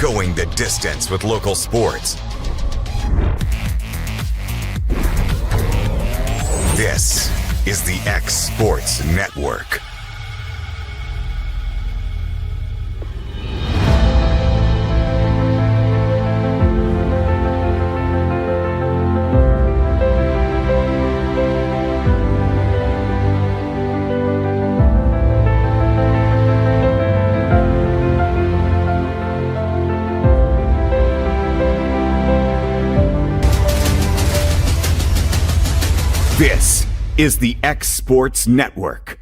going the distance with local sports. This is the X Sports Network. This is the X Sports Network.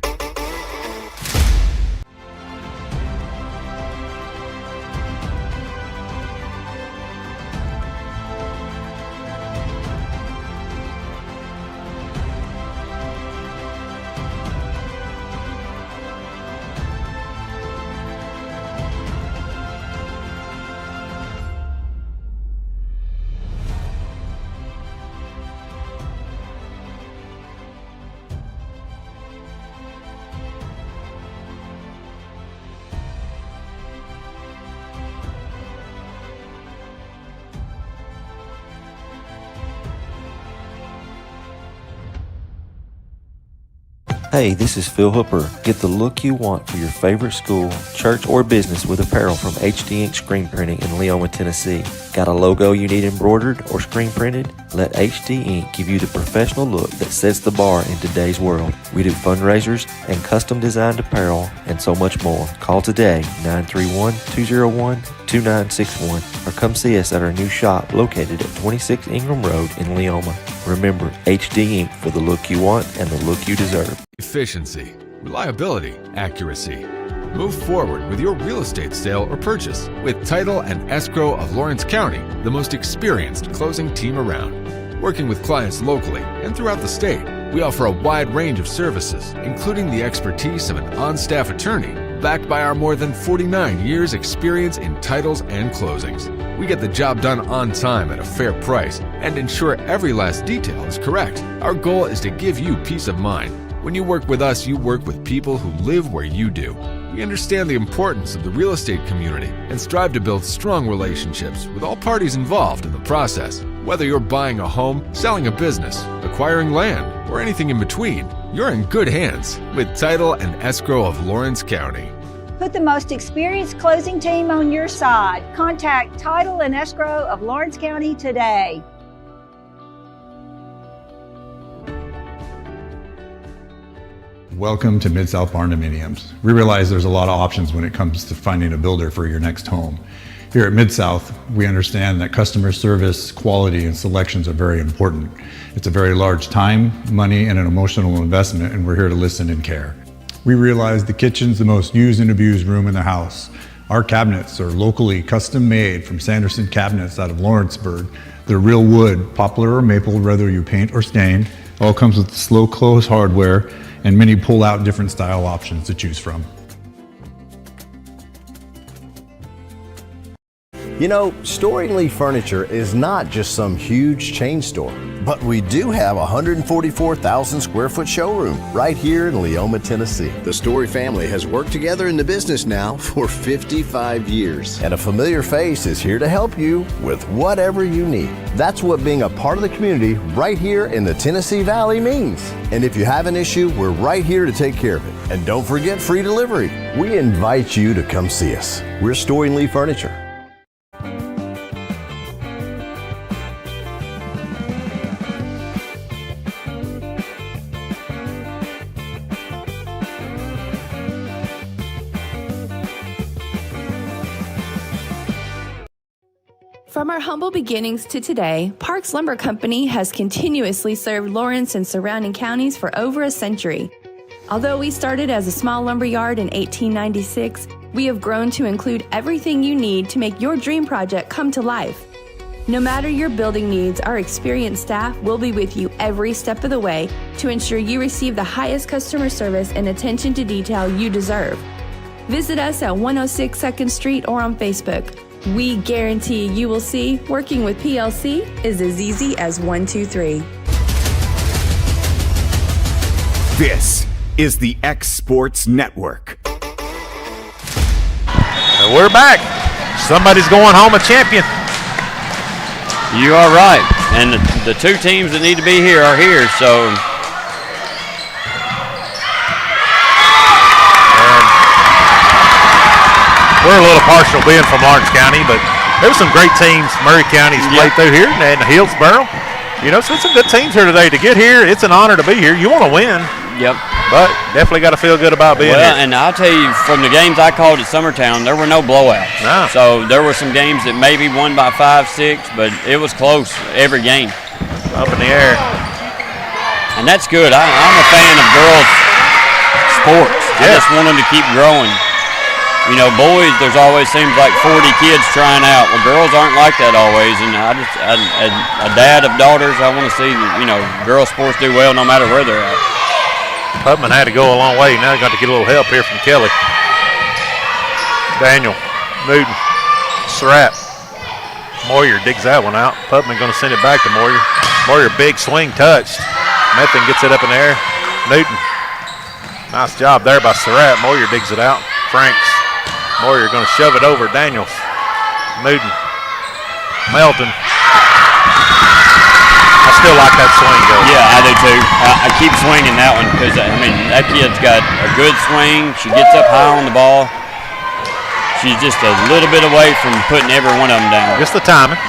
Hey, this is Phil Hooper. Get the look you want for your favorite school, church, or business with apparel from HD Ink Screen Printing in Leoma, Tennessee. Got a logo you need embroidered or screen printed? Let HD Ink give you the professional look that sets the bar in today's world. We do fundraisers and custom designed apparel and so much more. Call today, 931-201-2961, or come see us at our new shop located at 26 Ingram Road in Leoma. Remember, HD Ink for the look you want and the look you deserve. Efficiency, reliability, accuracy. Move forward with your real estate sale or purchase with Title and Escrow of Lawrence County, the most experienced closing team around. Working with clients locally and throughout the state, we offer a wide range of services, including the expertise of an on-staff attorney, backed by our more than 49 years experience in titles and closings. We get the job done on time at a fair price and ensure every last detail is correct. Our goal is to give you peace of mind. When you work with us, you work with people who live where you do. We understand the importance of the real estate community and strive to build strong relationships with all parties involved in the process. Whether you're buying a home, selling a business, acquiring land, or anything in between, you're in good hands with Title and Escrow of Lawrence County. Put the most experienced closing team on your side. Contact Title and Escrow of Lawrence County today. Welcome to Mid-South Barn Dominiums. We realize there's a lot of options when it comes to finding a builder for your next home. Here at Mid-South, we understand that customer service, quality, and selections are very important. It's a very large time, money, and an emotional investment, and we're here to listen and care. We realize the kitchen's the most used and abused room in the house. Our cabinets are locally custom made from Sanderson cabinets out of Lawrenceburg. They're real wood, poplar or maple, whether you paint or stain. All comes with slow close hardware and many pull-out different style options to choose from. You know, Storing Lee Furniture is not just some huge chain store, but we do have a 144,000 square foot showroom right here in Leoma, Tennessee. The Story family has worked together in the business now for 55 years. And a familiar face is here to help you with whatever you need. That's what being a part of the community right here in the Tennessee Valley means. And if you have an issue, we're right here to take care of it. And don't forget free delivery. We invite you to come see us. We're Storing Lee Furniture. From our humble beginnings to today, Parks Lumber Company has continuously served Lawrence and surrounding counties for over a century. Although we started as a small lumber yard in 1896, we have grown to include everything you need to make your dream project come to life. No matter your building needs, our experienced staff will be with you every step of the way to ensure you receive the highest customer service and attention to detail you deserve. Visit us at 106 2nd Street or on Facebook. We guarantee you will see working with PLC is as easy as 1, 2, 3. This is the X Sports Network. And we're back. Somebody's going home a champion. You are right. And the two teams that need to be here are here, so. And we're a little partial being from Lawrence County, but there were some great teams Murray County's played through here, and Hillsboro. You know, so it's some good teams here today. To get here, it's an honor to be here. You want to win. Yep. But definitely got to feel good about being here. Well, and I'll tell you, from the games I called at Summertown, there were no blowouts. No. So there were some games that maybe won by 5, 6, but it was close every game. Up in the air. And that's good. I'm a fan of girls' sports. I just want them to keep growing. You know, boys, there's always seems like 40 kids trying out. Well, girls aren't like that always. And as a dad of daughters, I want to see, you know, girls' sports do well no matter where they're at. Putman had to go a long way. Now he's got to get a little help here from Kelly. Daniel, Newton, Surratt. Moyer digs that one out. Putman going to send it back to Moyer. Moyer, big swing touched. Method gets it up in the air. Newton. Nice job there by Surratt. Moyer digs it out. Franks. Moyer going to shove it over Daniels. Newton. Melton. I still like that swing, though. Yeah, I do too. I keep swinging that one because, I mean, that kid's got a good swing. She gets up high on the ball. She's just a little bit away from putting every one of them down. Just the timing.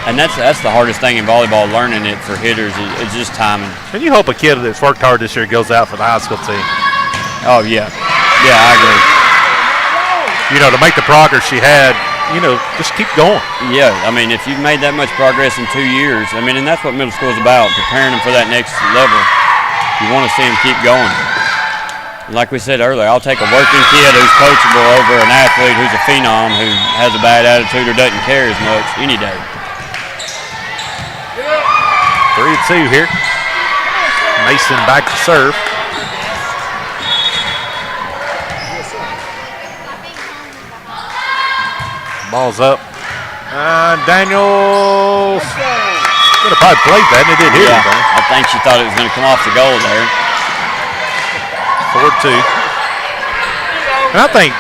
And that's the hardest thing in volleyball, learning it for hitters, is just timing. And you hope a kid that's worked hard this year goes out for the high school team. Oh, yeah. Yeah, I agree. You know, to make the progress she had, you know, just keep going. Yeah, I mean, if you've made that much progress in 2 years, I mean, and that's what middle school is about, preparing them for that next level. You want to see them keep going. Like we said earlier, I'll take a working kid who's coachable over an athlete who's a phenom who has a bad attitude or doesn't care as much any day. 3-2 here. Mason back to serve. Ball's up. Daniels could have probably played that, and it did hit him. I think she thought it was going to come off the goal there. 4-2. And I think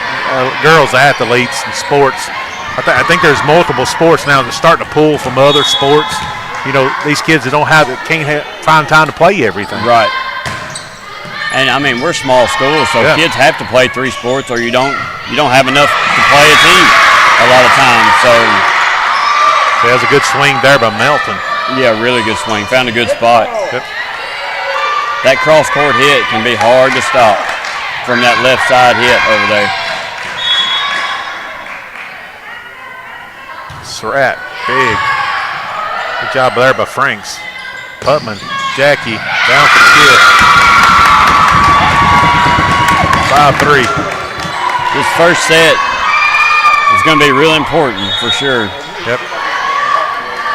girls athletes and sports, I think there's multiple sports now that are starting to pull from other sports. You know, these kids that can't find time to play everything. Right. And I mean, we're small schools, so kids have to play 3 sports, or you don't have enough to play a team a lot of times. So there's a good swing there by Melton. Yeah, really good swing. Found a good spot. Yep. That cross-court hit can be hard to stop from that left side hit over there. Surratt, big. Good job there by Franks. Putman, Jackie, down for the kill. 5-3. This first set is going to be real important for sure. Yep.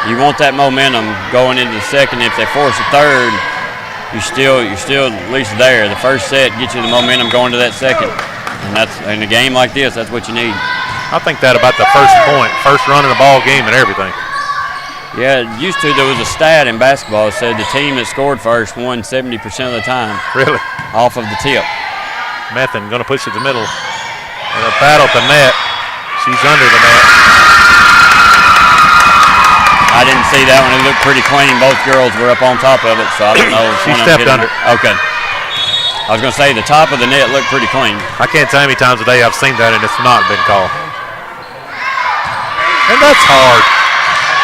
You want that momentum going into the second. If they force a third, you're still at least there. The first set gets you the momentum going to that second. And that's in a game like this, that's what you need. I think that about the first point, first run in the ball game and everything. Yeah, there was a stat in basketball that said the team that scored first won 70% of the time. Really? Off of the tip. Methan going to push it to the middle. And a battle at the net. She's under the net. I didn't see that one. It looked pretty clean. Both girls were up on top of it, so I don't know. She stepped under. Okay. I was going to say the top of the net looked pretty clean. I can't tell how many times a day I've seen that and it's not been called. And that's hard.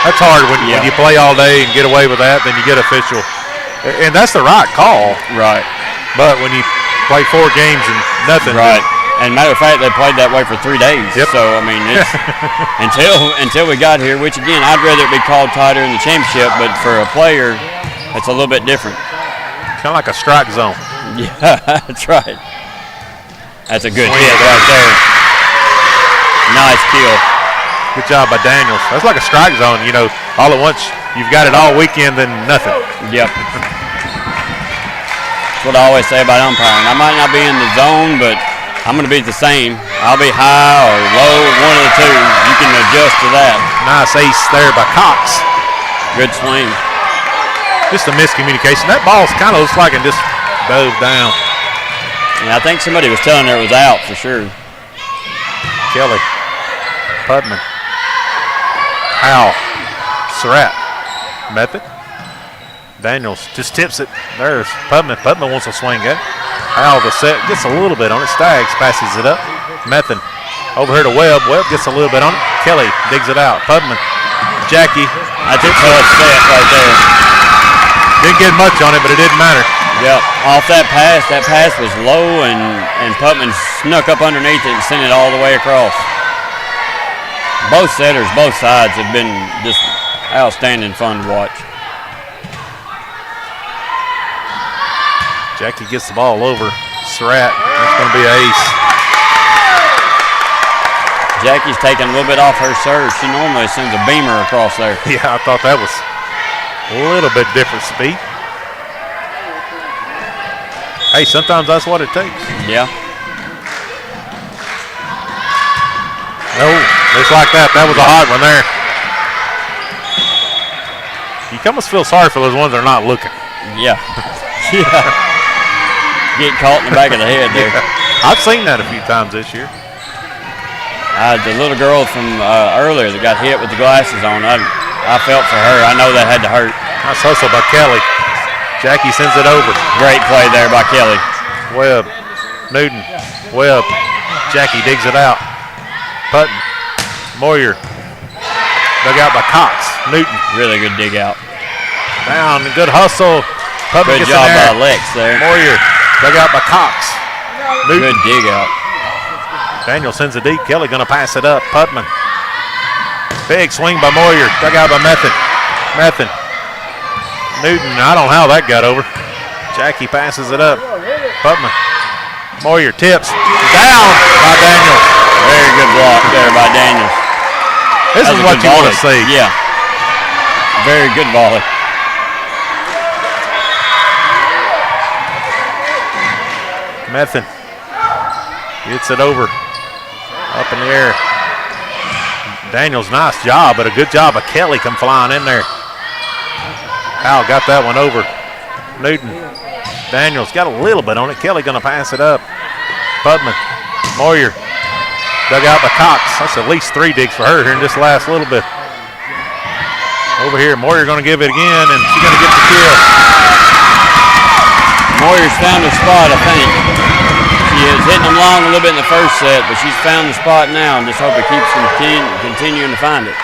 That's hard when you play all day and get away with that, then you get official. And that's the right call. Right. But when you play 4 games and nothing. Right. And matter of fact, they played that way for 3 days. Yep. So, I mean, it's until we got here, which, again, I'd rather it be called tighter in the championship, but for a player, it's a little bit different. Kind of like a strike zone. Yeah, that's right. That's a good hit right there. Nice kill. Good job by Daniels. That's like a strike zone. You know, all at once, you've got it all weekend, then nothing. Yep. That's what I always say about umpiring. I might not be in the zone, but I'm going to be the same. I'll be high or low, one of the two. You can adjust to that. Nice ace there by Cox. Good swing. Just a miscommunication. That ball's kind of looks like it just dove down. Yeah, I think somebody was telling her it was out for sure. Kelly Putman. Howell. Surratt. Method. Daniels just tips it. There's Putman. Putman wants to swing it. Howell the set. Gets a little bit on it. Staggs passes it up. Method. Over here to Webb. Webb gets a little bit on it. Kelly digs it out. Putman. Jackie. That's a tough set right there. Didn't get much on it, but it didn't matter. Yep. Off that pass was low, and Putman snuck up underneath it and sent it all the way across. Both setters, both sides have been just outstanding fun to watch. Jackie gets the ball over. Surratt. That's going to be an ace. Jackie's taking a little bit off her serve. She normally sends a beamer across there. Yeah, I thought that was a little bit different speed. Hey, sometimes that's what it takes. Yeah. No, just like that. That was a hot one there. You almost feel sorry for those ones that are not looking. Yeah. Yeah. Get caught in the back of the head there. Yeah. I've seen that a few times this year. The little girl from earlier that got hit with the glasses on, I felt for her. I know that had to hurt. Nice hustle by Kelly. Jackie sends it over. Great play there by Kelly. Webb. Newton. Webb. Jackie digs it out. Putton. Moyer. Dug out by Cox. Newton. Really good dig out. Down. Good hustle. Putman Good gets job in there. by Lex there. Moyer. Dug out by Cox. Newton. Good dig out. Daniel sends it deep. Kelly going to pass it up. Putman. Big swing by Moyer. Dug out by Method. Method. Newton. I don't know how that got over. Jackie passes it up. Putman. Moyer tips. Down by Daniels. Very good block there by Daniels. This is what you want to see. Yeah. Very good volley. Method. Gets it over. Up in the air. Daniels, nice job, but a good job of Kelly come flying in there. Howell got that one over. Newton. Daniels got a little bit on it. Kelly going to pass it up. Putman. Moyer. Dug out by Cox. That's at least 3 digs for her here in this last little bit. Over here, Moyer going to give it again, and she's going to get the kill. Moyer's found her spot, I think. She is hitting them long a little bit in the first set, but she's found the spot now, and just hope it keeps continuing to find it.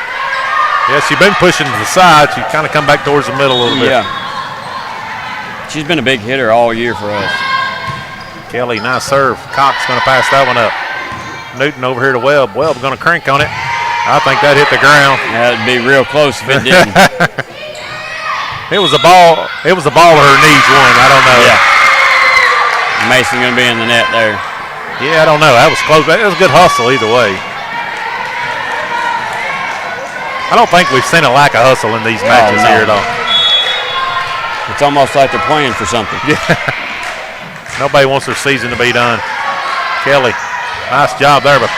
Yeah, she's been pushing to the side. She kind of come back towards the middle a little bit. Yeah. She's been a big hitter all year for us. Kelly, nice serve. Cox going to pass that one up. Newton over here to Webb. Webb going to crank on it. I think that hit the ground. That would be real close if it didn't. It was a ball. It was the ball of her knees one. I don't know. Yeah. Mason going to be in the net there. Yeah, I don't know. That was close. It was a good hustle either way. I don't think we've seen a lack of hustle in these matches here at all. It's almost like they're playing for something. Yeah. Nobody wants their season to be done. Kelly, nice job there, but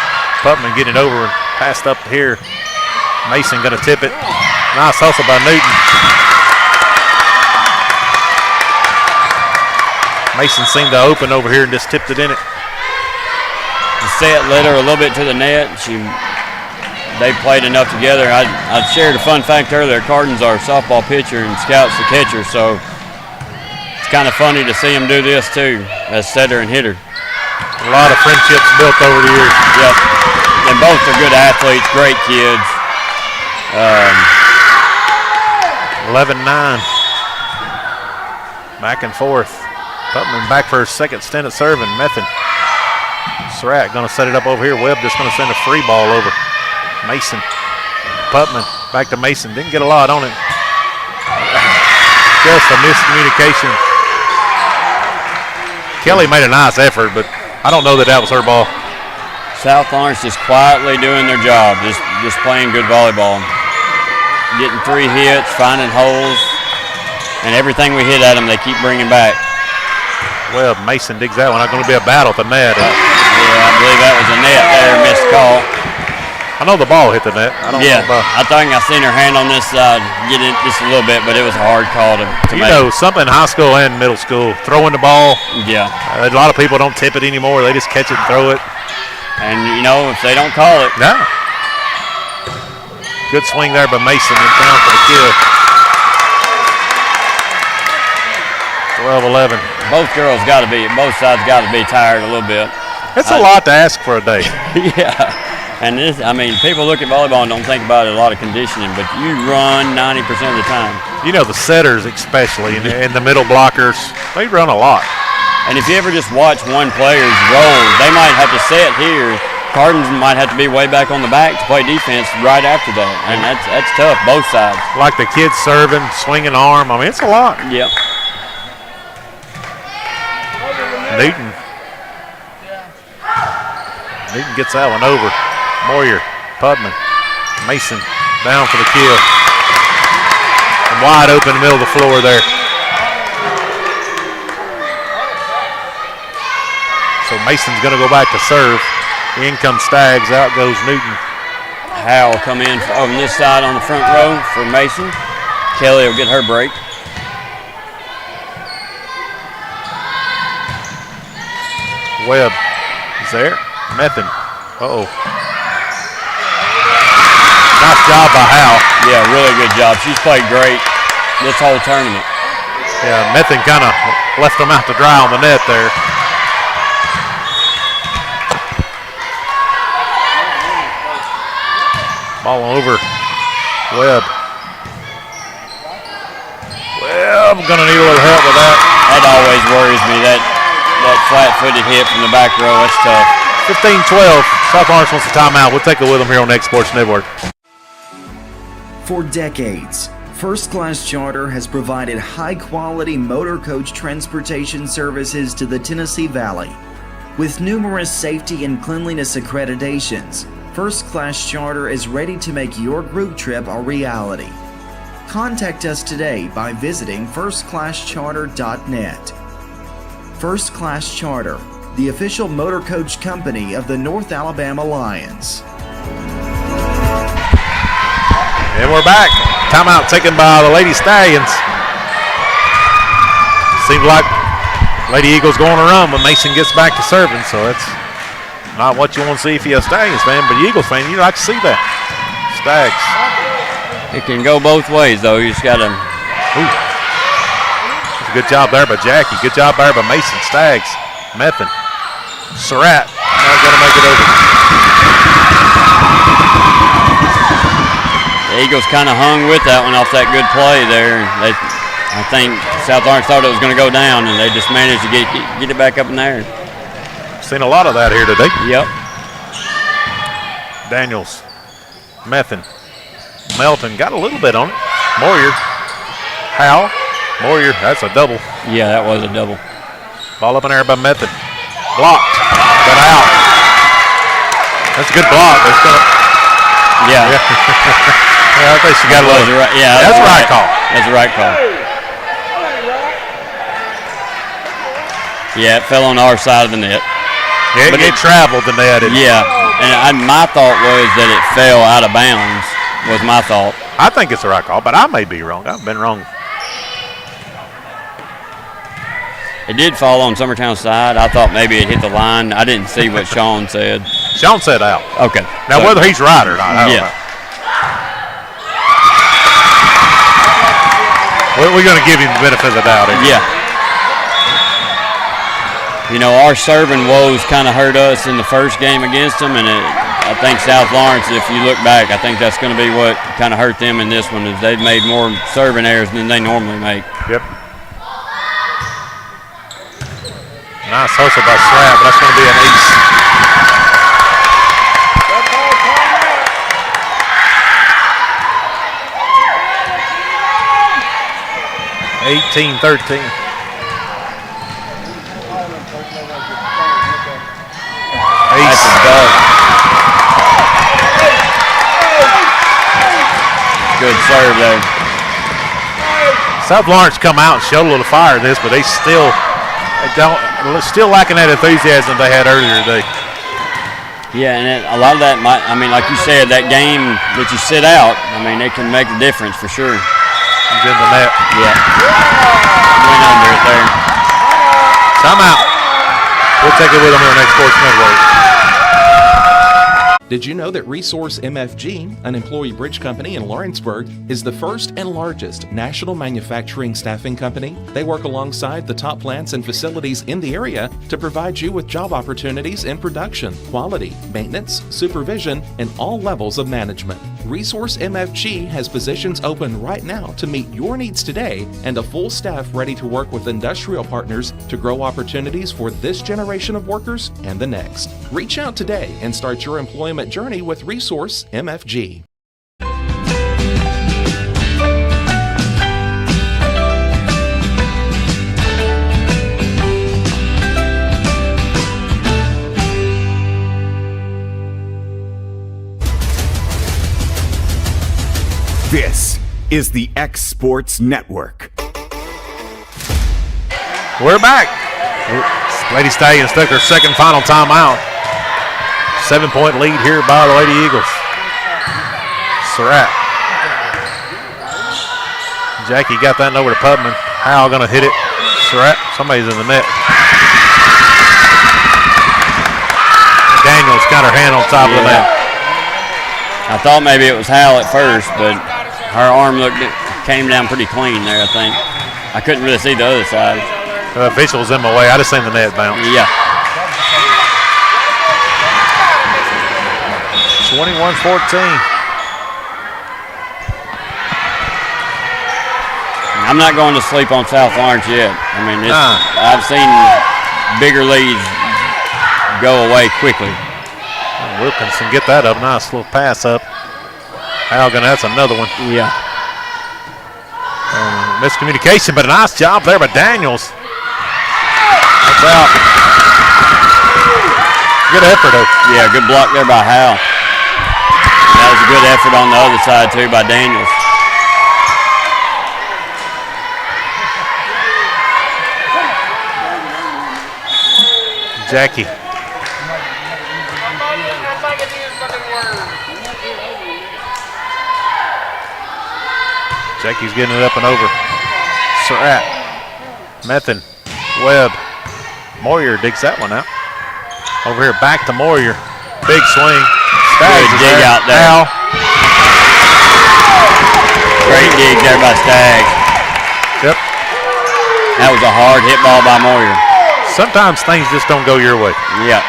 Putman getting it over and passed up here. Mason going to tip it. Nice hustle by Newton. Mason seemed to open over here and just tipped it in it. The set led her a little bit to the net. They played enough together. I shared a fun fact earlier. Cardin's our softball pitcher and Scout's the catcher, so it's kind of funny to see them do this too, as setter and hitter. A lot of friendships built over the years. Yep. And both are good athletes, great kids. 11-9. Back and forth. Putman back for her second stint at serving. Method. Surratt going to set it up over here. Webb just going to send a free ball over. Mason. Putman back to Mason. Didn't get a lot on it. Just a miscommunication. Kelly made a nice effort, but I don't know that was her ball. South Lawrence just quietly doing their job, just playing good volleyball. Getting 3 hits, finding holes, and everything we hit at them, they keep bringing back. Well, Mason digs that one. Not going to be a battle at the net. Yeah, I believe that was a net there, missed call. I know the ball hit the net. I don't know about. I think I seen her hand on this side, get it just a little bit, but it was a hard call to You make. know, something in high school and middle school, throwing the ball. Yeah. A lot of people don't tip it anymore. They just catch it and throw it. And, you know, if they don't call it. No. Good swing there by Mason and down for the kill. 12-11. Both sides got to be tired a little bit. It's a lot to ask for a day. Yeah. And this, I mean, people look at volleyball and don't think about a lot of conditioning, but you run 90% of the time. You know, the setters especially and the middle blockers, they run a lot. And if you ever just watch one player's roll, they might have to set here. Cardinals might have to be way back on the back to play defense right after that. And that's tough, both sides. Like the kids serving, swinging arm. I mean, it's a lot. Yep. Newton gets that one over. Moyer, Pudman, Mason down for the kill. And wide open in the middle of the floor there. So Mason's going to go back to serve. In comes Staggs, out goes Newton. Howell come in on this side on the front row for Mason. Kelly will get her break. Webb is there. Method. Uh-oh. Nice job by Howell. Yeah, really good job. She's played great this whole tournament. Yeah, Method kind of left them out to dry on the net there. Ball over. Webb. Webb going to need a little help with that. That always worries me, that flat-footed hit from the back row. That's tough. 15-12. South Lawrence wants a timeout. We'll take it with them here on X Sports Network. For decades, First Class Charter has provided high-quality motor coach transportation services to the Tennessee Valley. With numerous safety and cleanliness accreditations, First Class Charter is ready to make your group trip a reality. Contact us today by visiting firstclasscharter.net. First Class Charter, the official motor coach company of the North Alabama Lions. And we're back. Timeout taken by the Lady Stallions. Seems like Lady Eagles going to run when Mason gets back to serving, so it's not what you want to see if you're a Stallions fan, but Eagles fan, you like to see that. Stags. It can go both ways, though. You just got to. Good job there by Jackie. Good job there by Mason. Stags. Method. Surratt. Now going to make it over. The Eagles kind of hung with that one off that good play there. I think South Lawrence thought it was going to go down, and they just managed to get it back up in there. Seen a lot of that here today. Yep. Daniels. Method. Melton got a little bit on it. Moyer. Howell. Moyer, that's a double. Yeah, that was a double. Ball up in there by Method. Blocked. Got out. That's a good block. Yeah. Yeah, I think she got a little. That's a right call. That's a right call. Yeah, it fell on our side of the net. Yeah, but it traveled the net. Yeah, and my thought was that it fell out of bounds, was my thought. I think it's the right call, but I may be wrong. I've been wrong. It did fall on Summertown's side. I thought maybe it hit the line. I didn't see what Sean said. Sean said out. Okay. Now, whether he's right or not, I don't know. We're going to give him the benefit of the doubt. Yeah. You know, our serving woes kind of hurt us in the first game against them, and I think South Lawrence, if you look back, I think that's going to be what kind of hurt them in this one, is they've made more serving errors than they normally make. Yep. Nice hustle by Slab, but that's going to be an ace. (18-13). Ace. Good serve there. South Lawrence come out and showed a little fire in this, but they still lacking that enthusiasm they had earlier today. Yeah, and a lot of that might, I mean, like you said, that game that you sit out, I mean, it can make a difference for sure. He's in the net. Yeah. Went under it there. Timeout. We'll take it with them on X Sports Network. Did you know that Resource MFG, an employee bridge company in Lawrenceburg, is the first and largest national manufacturing staffing company? They work alongside the top plants and facilities in the area to provide you with job opportunities in production, quality, maintenance, supervision, and all levels of management. Resource MFG has positions open right now to meet your needs today and a full staff ready to work with industrial partners to grow opportunities for this generation of workers and the next. Reach out today and start your employment journey with Resource MFG. This is the X Sports Network. We're back. Lady Stallions took their second final timeout. 7-point lead here by the Lady Eagles. Surratt. Jackie got that over to Pubman. Howell gonna hit it. Surratt, somebody's in the net. Daniels got her hand on top of the net. I thought maybe it was Howell at first, but her arm came down pretty clean there, I think. I couldn't really see the other side. The official was in my way. I just seen the net bounce. Yeah. 21-14. I'm not going to sleep on South Lawrence yet. I mean, I've seen bigger leads go away quickly. Wilkinson get that up. Nice little pass up. Halligan, that's another one. Yeah. Miscommunication, but a nice job there by Daniels. That's out. Good effort, though. Yeah, good block there by Hal. That was a good effort on the other side, too, by Daniels. Jackie. Jackie's getting it up and over. Surratt. Methan. Webb. Moyer digs that one out. Over here, back to Moyer. Big swing. Good dig out there. Al. Great dig there by Staggs. Yep. That was a hard hit ball by Moyer. Sometimes things just don't go your way. Yeah.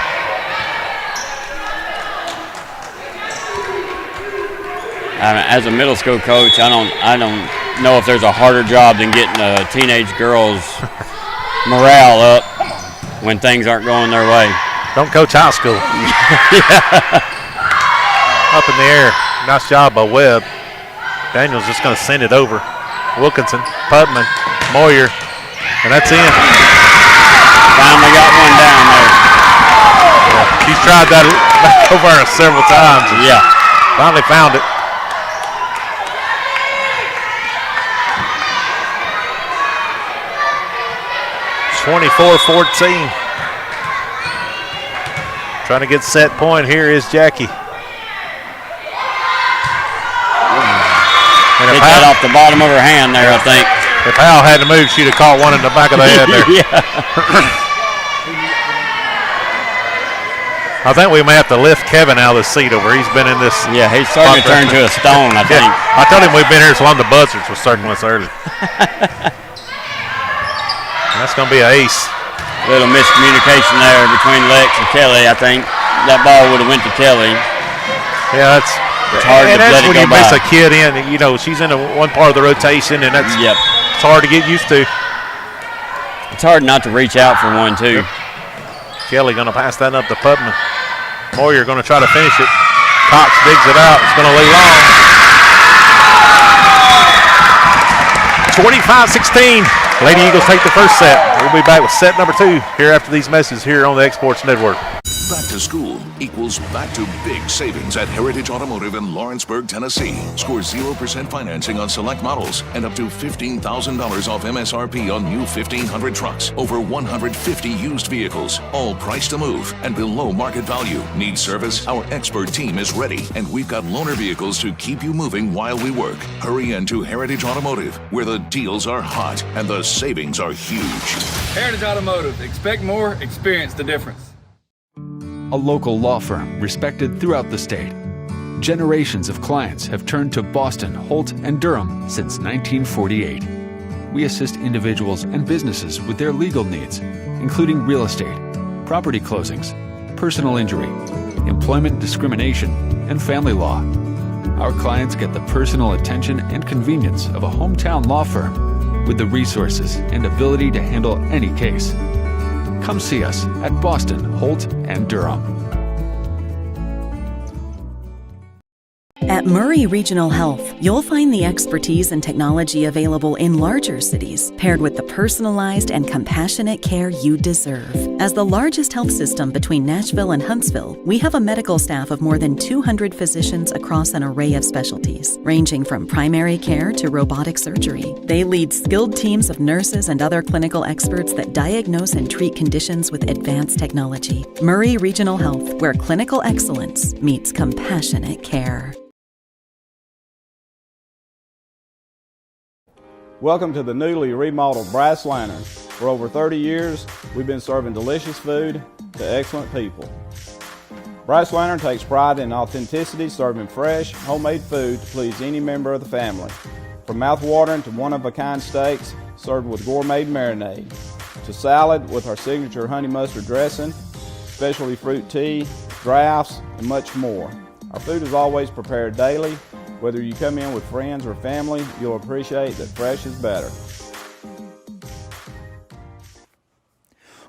As a middle school coach, I don't know if there's a harder job than getting a teenage girl's morale up when things aren't going their way. Don't coach high school. Up in the air. Nice job by Webb. Daniel's just going to send it over. Wilkinson, Pubman, Moyer, and that's in. Finally got one down there. Yeah, she's tried that back over several times. Yeah. Finally found it. (24-14). Trying to get set point here is Jackie. And hit that off the bottom of her hand there, I think. If Hal had to move, she'd have caught one in the back of the head there. Yeah. I think we may have to lift Kevin out of the seat over. He's been in this. Yeah, he's starting to turn to a stone, I think. I told him we've been here as long as the buzzards was circling us early. That's going to be an ace. Little miscommunication there between Lex and Kelly. I think that ball would have went to Kelly. Yeah, it's hard to let it go by. And that's when you miss a kid in. You know, she's in one part of the rotation, and that's it's hard to get used to. It's hard not to reach out for one, too. Kelly going to pass that up to Pubman. Moyer going to try to finish it. Cox digs it out. It's going to lay long. 25-16. Lady Eagles take the first set. We'll be back with set number 2 here after these messages here on the X Sports Network. Back to school equals back to big savings at Heritage Automotive in Lawrenceburg, Tennessee. Score 0% financing on select models and up to $15,000 off MSRP on new 1500 trucks. Over 150 used vehicles, all priced to move and below market value. Need service? Our expert team is ready, and we've got loaner vehicles to keep you moving while we work. Hurry into Heritage Automotive, where the deals are hot and the savings are huge. Heritage Automotive. Expect more, experience the difference. a local law firm respected throughout the state. Generations of clients have turned to Boston, Holt, and Durham since 1948. We assist individuals and businesses with their legal needs, including real estate, property closings, personal injury, employment discrimination, and family law. Our clients get the personal attention and convenience of a hometown law firm with the resources and ability to handle any case. Come see us at Boston, Holt, and Durham. At Murray Regional Health, you'll find the expertise and technology available in larger cities, paired with the personalized and compassionate care you deserve. As the largest health system between Nashville and Huntsville, we have a medical staff of more than 200 physicians across an array of specialties, ranging from primary care to robotic surgery. They lead skilled teams of nurses and other clinical experts that diagnose and treat conditions with advanced technology. Murray Regional Health, where clinical excellence meets compassionate care. Welcome to the newly remodeled Brass Lantern. For over 30 years, we've been serving delicious food to excellent people. Brass Lantern takes pride in authenticity, serving fresh, homemade food to please any member of the family. From mouth-watering to one-of-a-kind steaks served with gourmet marinade, to salad with our signature honey mustard dressing, specialty fruit tea, drafts, and much more. Our food is always prepared daily. Whether you come in with friends or family, you'll appreciate that fresh is better.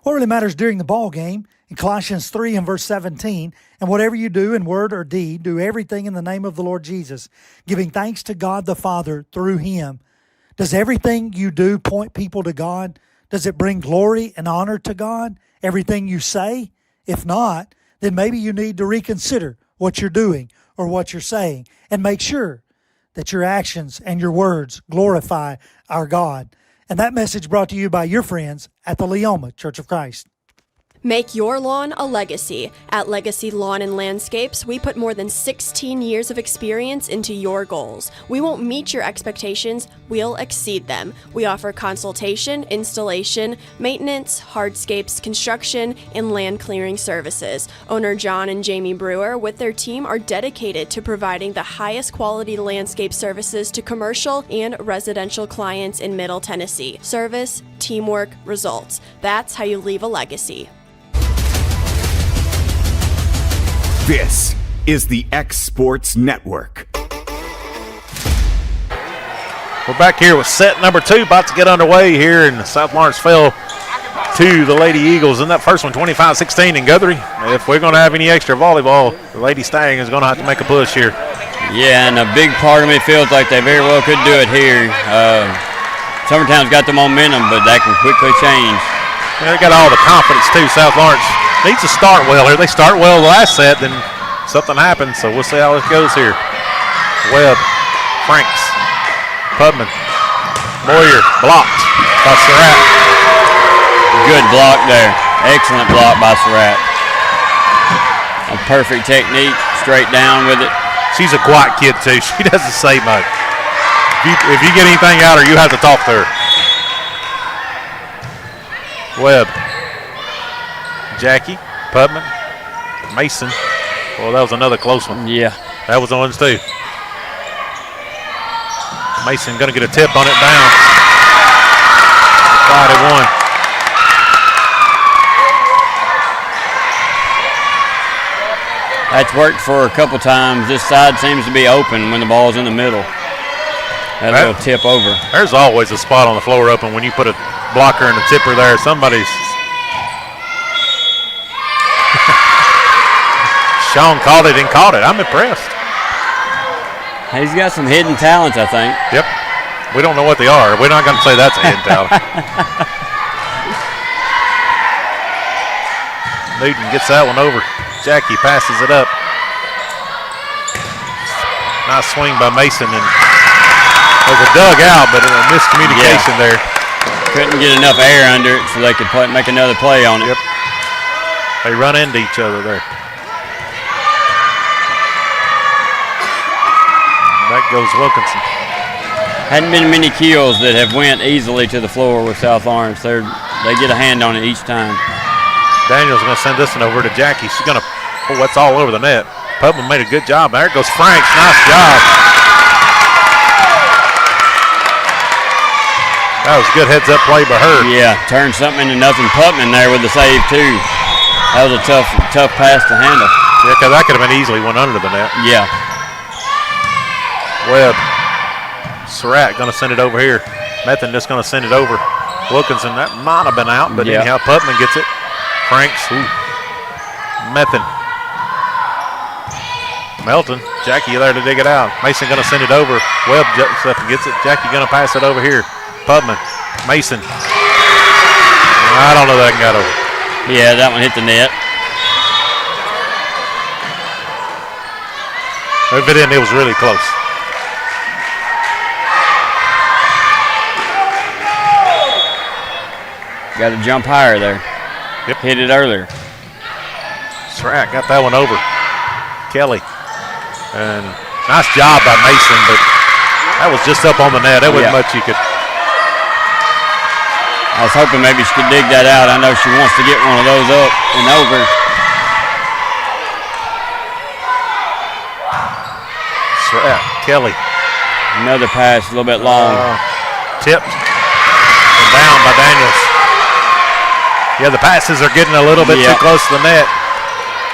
What really matters during the ball game, in Colossians 3 and verse 17, and whatever you do in word or deed, do everything in the name of the Lord Jesus, giving thanks to God the Father through Him. Does everything you do point people to God? Does it bring glory and honor to God? Everything you say? If not, then maybe you need to reconsider what you're doing or what you're saying, and make sure that your actions and your words glorify our God. And that message brought to you by your friends at the Leoma Church of Christ. Make your lawn a legacy. At Legacy Lawn and Landscapes, we put more than 16 years of experience into your goals. We won't meet your expectations, we'll exceed them. We offer consultation, installation, maintenance, hardscapes, construction, and land clearing services. Owner John and Jamie Brewer with their team are dedicated to providing the highest quality landscape services to commercial and residential clients in Middle Tennessee. Service, teamwork, results. That's how you leave a legacy. This is the X Sports Network. We're back here with set number 2, about to get underway here in South Lawrenceville to the Lady Eagles. In that first one, 25-16 in Guthrie. If we're going to have any extra volleyball, the Lady Stang is going to have to make a push here. Yeah, and a big part of me feels like they very well could do it here. Summertown's got the momentum, but that can quickly change. Yeah, they got all the confidence, too. South Lawrence needs to start well here. They start well the last set, then something happens, so we'll see how it goes here. Webb, Franks, Pubman, Moyer, blocked by Surratt. Good block there. Excellent block by Surratt. A perfect technique, straight down with it. She's a quiet kid, too. She doesn't say much. If you get anything out of her, you have to talk to her. Webb. Jackie, Pubman, Mason. Well, that was another close one. Yeah. That was the ones too. Mason going to get a tip on it, bounce. Tied at 1. That's worked for a couple times. This side seems to be open when the ball's in the middle. That little tip over. There's always a spot on the floor open when you put a blocker and a tipper there. Somebody's. Sean caught it and caught it. I'm impressed. He's got some hidden talents, I think. Yep. We don't know what they are. We're not going to say that's a hidden talent. Newton gets that one over. Jackie passes it up. Nice swing by Mason. And there's a dugout, but a miscommunication there. Couldn't get enough air under it so they could make another play on it. Yep. They run into each other there. That goes Wilkinson. Hadn't been many kills that have went easily to the floor with South Lawrence. They get a hand on it each time. Daniel's going to send this one over to Jackie. She's going to Oh, that's all over the net. Pubman made a good job. There goes Franks. Nice job. That was a good heads-up play by her. Yeah, turned something into nothing. Pubman there with the save, too. That was a tough pass to handle. Yeah, because that could have been easily went under the net. Yeah. Webb. Surratt going to send it over here. Method just going to send it over. Wilkinson, that might have been out, but anyhow, Putman gets it. Franks. Ooh. Method. Melton. Jackie there to dig it out. Mason going to send it over. Webb gets it. Jackie going to pass it over here. Pubman. Mason. I don't know that got over. Yeah, that one hit the net. If it didn't, it was really close. Got to jump higher there. Yep. Hit it earlier. Surratt got that one over. Kelly. And nice job by Mason, but that was just up on the net. There wasn't much you could. I was hoping maybe she could dig that out. I know she wants to get one of those up and over. Surratt, Kelly. Another pass, a little bit long. Tipped and down by Daniels. Yeah, the passes are getting a little bit too close to the net.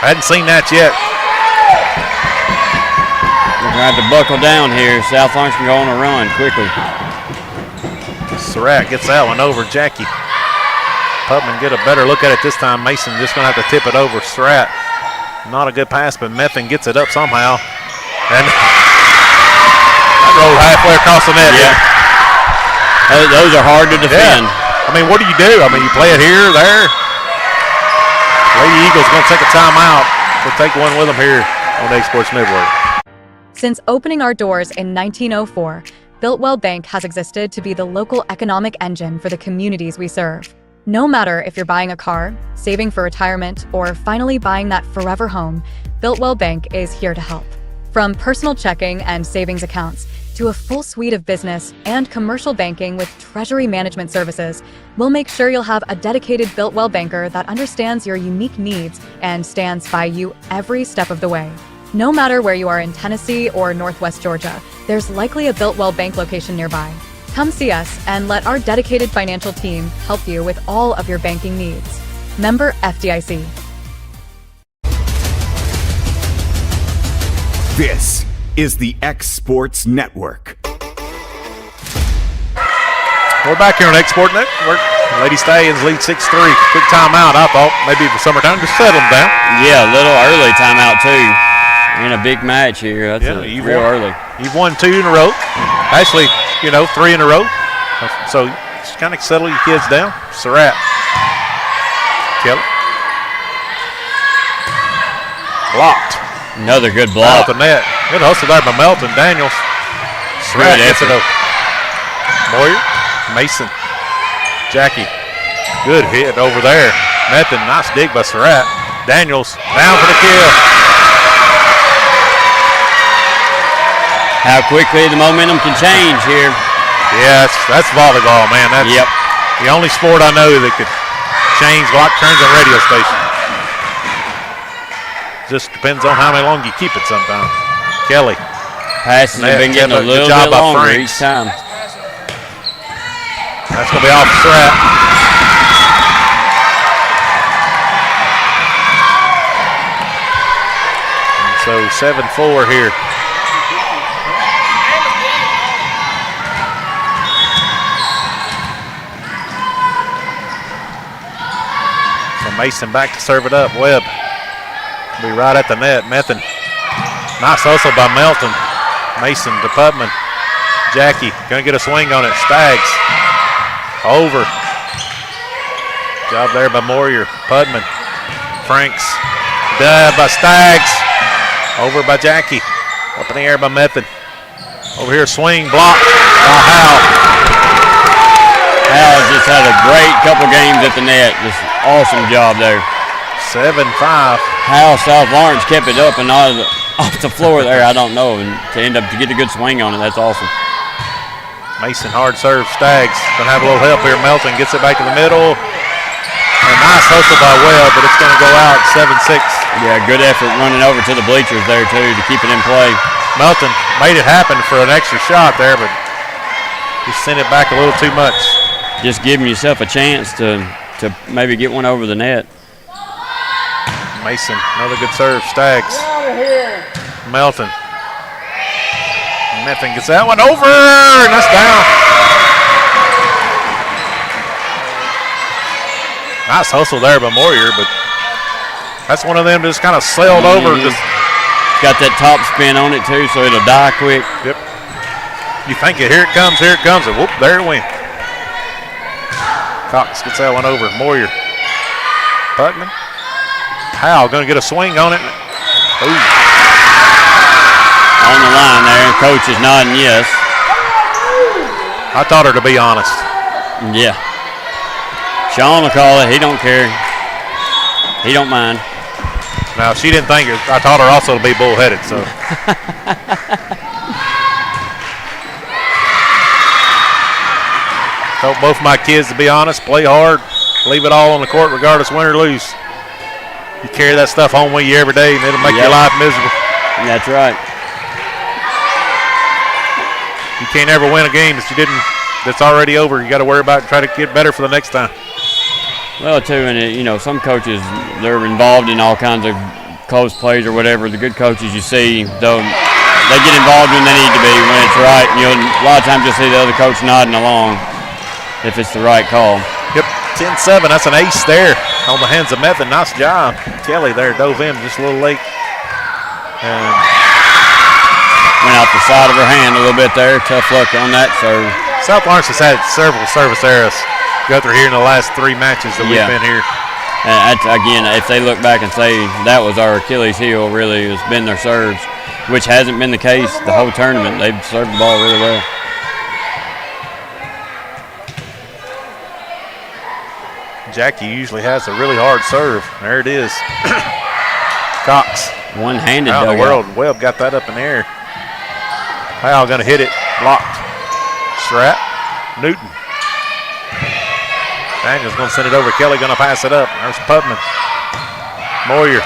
I hadn't seen that yet. They're going to have to buckle down here. South Lawrence can go on a run quickly. Surratt gets that one over Jackie. Pubman get a better look at it this time. Mason just going to have to tip it over. Surratt, not a good pass, but Methvin gets it up somehow. And that rolled halfway across the net. Yeah. Those are hard to defend. Yeah. I mean, what do? I mean, you play it here, there. Lady Eagles going to take a timeout. We'll take one with them here on Egg Sports Network. Since opening our doors in 1904, Builtwell Bank has existed to be the local economic engine for the communities we serve. No matter if you're buying a car, saving for retirement, or finally buying that forever home, Builtwell Bank is here to help. From personal checking and savings accounts to a full suite of business and commercial banking with treasury management services, we'll make sure you'll have a dedicated Builtwell banker that understands your unique needs and stands by you every step of the way. No matter where you are in Tennessee or Northwest Georgia, there's likely a Builtwell Bank location nearby. Come see us and let our dedicated financial team help you with all of your banking needs. Member FDIC. This is the X Sports Network. We're back here on X Sports Network. Lady Stallions lead 6-3. Quick timeout, I thought. Maybe for Summertown, just settle them down. Yeah, a little early timeout, too. In a big match here. That's real early. You've won 2 in a row. Actually, 3 in a row. So just kind of settle your kids down. Surratt. Kelly. Blocked. Another good block. Out the net. Good hustle there by Melton. Daniels. Surratt gets it over. Moyer. Mason. Jackie. Good hit over there. Method. Nice dig by Surratt. Daniels down for the kill. How quickly the momentum can change here. Yeah, that's volleyball, man. That's the only sport I know that could change like turns on radio station. Just depends on how long you keep it sometimes. Kelly. Passes have been getting a little bit longer each time. That's going to be off the Surratt. And so 7-4 here. Mason back to serve it up. Webb be right at the net. Method. Nice hustle by Melton. Mason to Pubman. Jackie going to get a swing on it. Staggs. Over. Job there by Moyer. Pubman. Franks. Done by Staggs. Over by Jackie. Up in the air by Method. Over here, swing blocked by Howell. Hal just had a great couple games at the net. Just awesome job there. 7-5. How South Lawrence kept it up and not off the floor there, I don't know. And to get a good swing on it, that's awesome. Mason hard serve. Staggs gonna have a little help here. Melton gets it back to the middle. A nice hustle by Webb, but it's gonna go out 7-6. Yeah, good effort running over to the bleachers there, too, to keep it in play. Melton made it happen for an extra shot there, but just sent it back a little too much. Just giving yourself a chance to maybe get one over the net. Mason, another good serve. Stags. Melton. Melton gets that one over, and that's down. Nice hustle there by Moyer, but that's one of them just kind of sailed over. Just got that top spin on it too, so it'll die quick. Yep. You think it, here it comes, and whoop, there it went. Cox gets that one over. Moyer. Putman. Powell going to get a swing on it. Ooh. On the line there, coach is nodding yes. I taught her to be honest. Yeah. Sean will call it. He don't care. He don't mind. Now, if she didn't think it, I taught her also to be bullheaded, so. Told both my kids to be honest, play hard, leave it all on the court regardless win or lose. You carry that stuff home with you every day and it'll make your life miserable. That's right. You can't ever win a game that's already over. You got to worry about it and try to get better for the next time. Well, too, and some coaches, they're involved in all kinds of close plays or whatever. The good coaches you see, though, they get involved when they need to be, when it's right. A lot of times you'll see the other coach nodding along if it's the right call. Yep, 10-7. That's an ace there on the hands of Method. Nice job. Kelly there dove in just a little late. And went out the side of her hand a little bit there. Tough luck on that serve. South Lawrence has had several service errors go through here in the last 3 matches that we've been here. And again, if they look back and say that was our Achilles heel, really, has been their serves, which hasn't been the case the whole tournament. They've served the ball really well. Jackie usually has a really hard serve. There it is. Cox. One-handed How in the world? Webb got that up in the air. Powell going to hit it. Blocked. Strap. Newton. Daniel's going to send it over. Kelly going to pass it up. There's Putman. Moyer.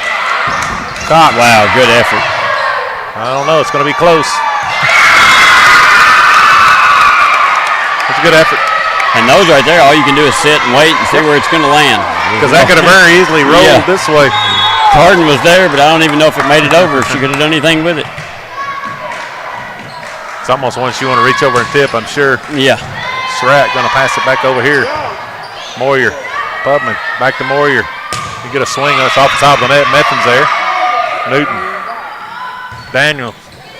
Cox. Wow, good effort. I don't know. It's going to be close. It's a good effort. And those right there, all you can do is sit and wait and see where it's going to land. Because that could have very easily rolled this way. Carden was there, but I don't even know if it made it over, if she could have done anything with it. It's almost one you want to reach over and tip, I'm sure. Yeah. Surratt going to pass it back over here. Moyer. Pubman. Back to Moyer. You get a swing on us off the top of the net. Methin's there. Newton. Daniel.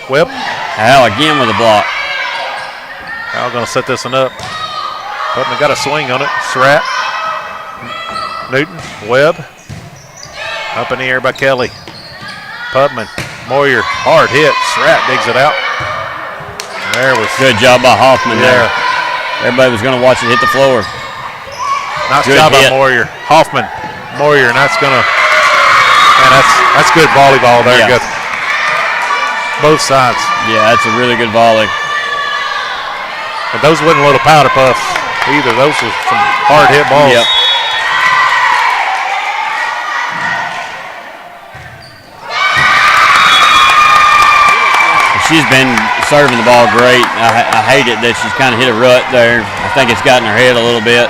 Whip. Hal again with a block. Hal going to set this one up. Putman got a swing on it. Surratt. Newton. Webb. Up in the air by Kelly. Putman. Moyer. Hard hit. Surratt digs it out. There was good job by Hoffman there. Everybody was going to watch it hit the floor. Nice job by Moyer. Hoffman. Moyer, and that's going to, man, that's good volleyball there. Good. Both sides. Yeah, that's a really good volley. And those wasn't little powder puffs either. Those were some hard hit balls. Yep. She's been serving the ball great. I hate it that she's kind of hit a rut there. I think it's gotten her head a little bit.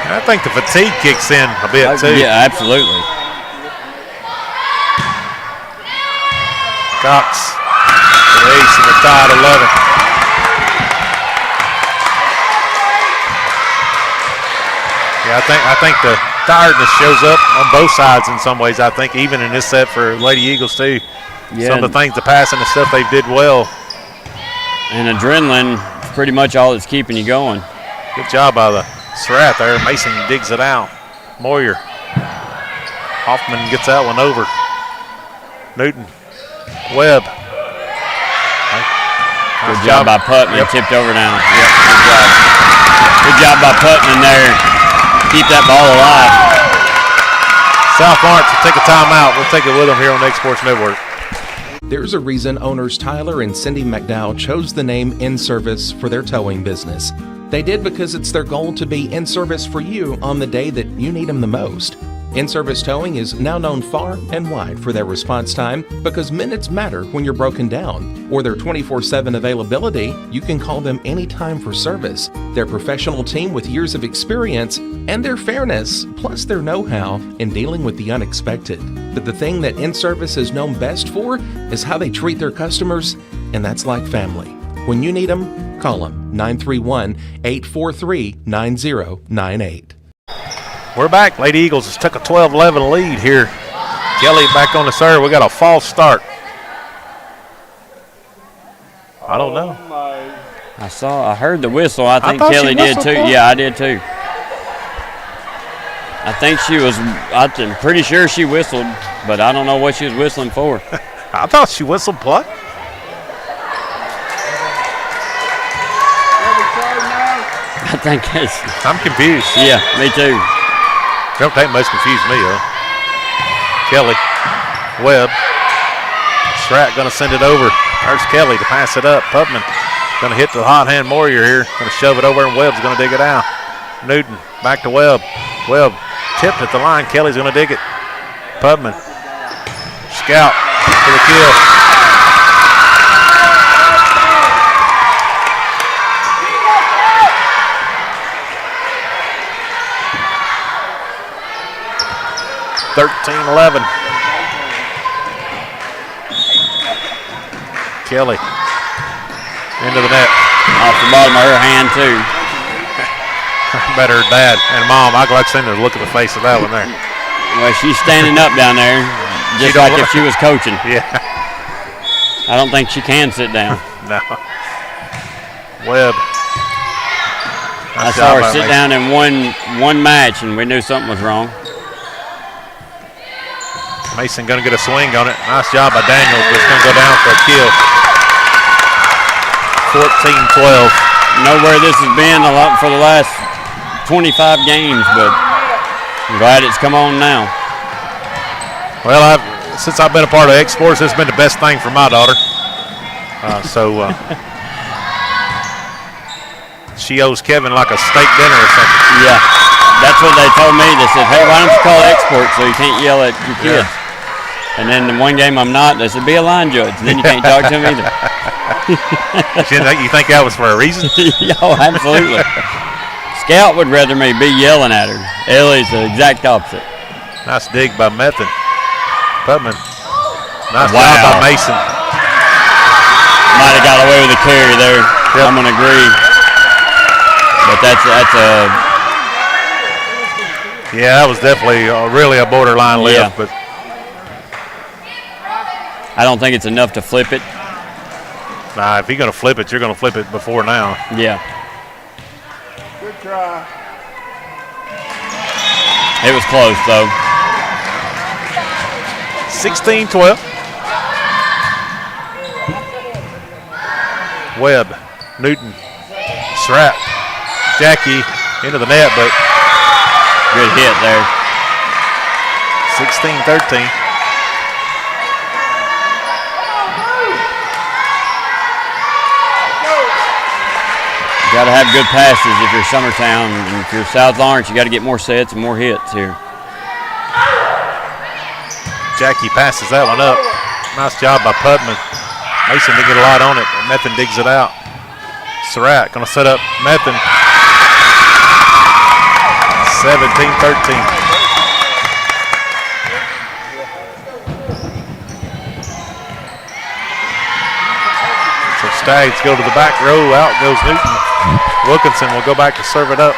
I think the fatigue kicks in a bit too. Yeah, absolutely. Cox with the ace and the tie at 11. Yeah, I think the tiredness shows up on both sides in some ways. I think even in this set for Lady Eagles too. Yeah, some of the things, the passing and stuff, they did well. And adrenaline is pretty much all that's keeping you going. Good job by the Surratt there. Mason digs it out. Moyer. Hoffman gets that one over. Newton. Webb. Good job by Putman. Tipped over now. Yep, good job. Good job by Putman there. Keep that ball alive. South Lawrence will take a timeout. We'll take it with them here on X Sports Network. There's a reason owners Tyler and Cindy McDowell chose the name In Service for their towing business. They did because it's their goal to be in service for you on the day that you need them the most. In-service towing is now known far and wide for their response time because minutes matter when you're broken down. Or their 24/7 availability, you can call them anytime for service. Their professional team with years of experience and their fairness, plus their know-how in dealing with the unexpected. But the thing that In-Service is known best for is how they treat their customers, and that's like family. When you need them, call them 931-843-9098. We're back. Lady Eagles has took a 12-11 lead here. Kelly back on the serve. We got a false start. I don't know. I heard the whistle. I think thought Kelly she did whistled too. for it. Yeah, I did too. I think I'm pretty sure she whistled, but I don't know what she was whistling for. I thought she whistled play. I think I'm confused. Yeah, me too. Don't take much confuse me, though. Kelly, Webb. Strat going to send it over. There's Kelly to pass it up. Putman going to hit the hot hand Moyer here. Going to shove it over, and Webb's going to dig it out. Newton back to Webb. Webb tipped at the line. Kelly's going to dig it. Putman. Scout for the kill. (13-11). Kelly into the net. Off the bottom of her hand, too. Better her dad and mom. I like seeing the look at the face of that one there. Well, she's standing up down there, just like if she was coaching. Yeah. I don't think she can sit down. No. Webb. I saw her sit down in one match, and we knew something was wrong. Mason going to get a swing on it. Nice job by Daniels, but it's going to go down for a kill. 14-12. Know where this has been a lot for the last 25 games, but I'm glad it's come on now. Well, since I've been a part of X-Sports, it's been the best thing for my daughter. She owes Kevin like a steak dinner or something. Yeah, that's what they told me. They said, hey, why don't you call X-Sports so you can't yell at your kids? Yeah. And then in one game I'm not, they said, be a line judge. And then you can't talk to them either. You think that was for a reason? Oh, absolutely. Scout would rather me be yelling at her. Ellie's the exact opposite. Nice dig by Method. Putman. Nice job by Mason. Might have got away with a carry there. Yep. I'm going to agree. But that's a... Yeah, that was definitely really a borderline lift. But I don't think it's enough to flip it. Nah, if you're going to flip it, you're going to flip it before now. Yeah. Good try. It was close, though. 16-12. Webb, Newton, Srap, Jackie into the net, but good hit there. 16-13. You got to have good passes if you're Summertown. And if you're South Lawrence, you got to get more sets and more hits here. Jackie passes that one up. Nice job by Putman. Mason didn't get a lot on it, but Methan digs it out. Surratt going to set up Methan. 17-13. So Stags go to the back row. Out goes Newton. Wilkinson will go back to serve it up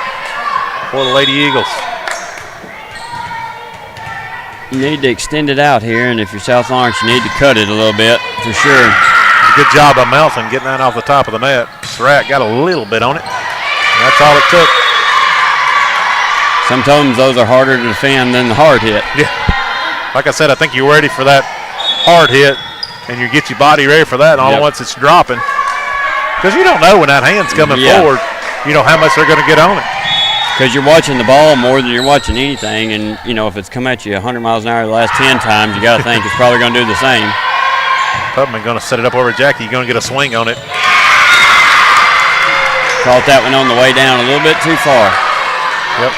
for the Lady Eagles. You need to extend it out here, and if you're South Lawrence, you need to cut it a little bit, for sure. Good job by Melton getting that off the top of the net. Surratt got a little bit on it. And that's all it took. Sometimes those are harder to defend than the hard hit. Yeah. Like I said, I think you're ready for that hard hit, and you get your body ready for that, and all at once it's dropping. Because you don't know when that hand's coming forward, you know how much they're going to get on it. Because you're watching the ball more than you're watching anything, and you know if it's come at you 100 miles an hour the last 10 times, you got to think it's probably going to do the same. Putman going to set it up over Jackie. You're going to get a swing on it. Caught that one on the way down a little bit too far. Yep.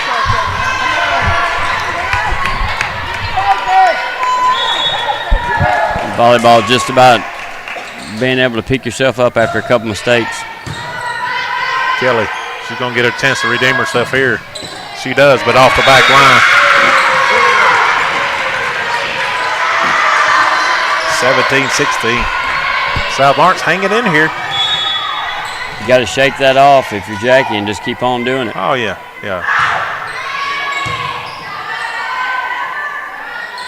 Volleyball just about being able to pick yourself up after a couple mistakes. Kelly, she's going to get her chance to redeem herself here. She does, but off the back line. 17-16. South Lawrence hanging in here. You got to shake that off if you're Jackie and just keep on doing it. Oh, yeah.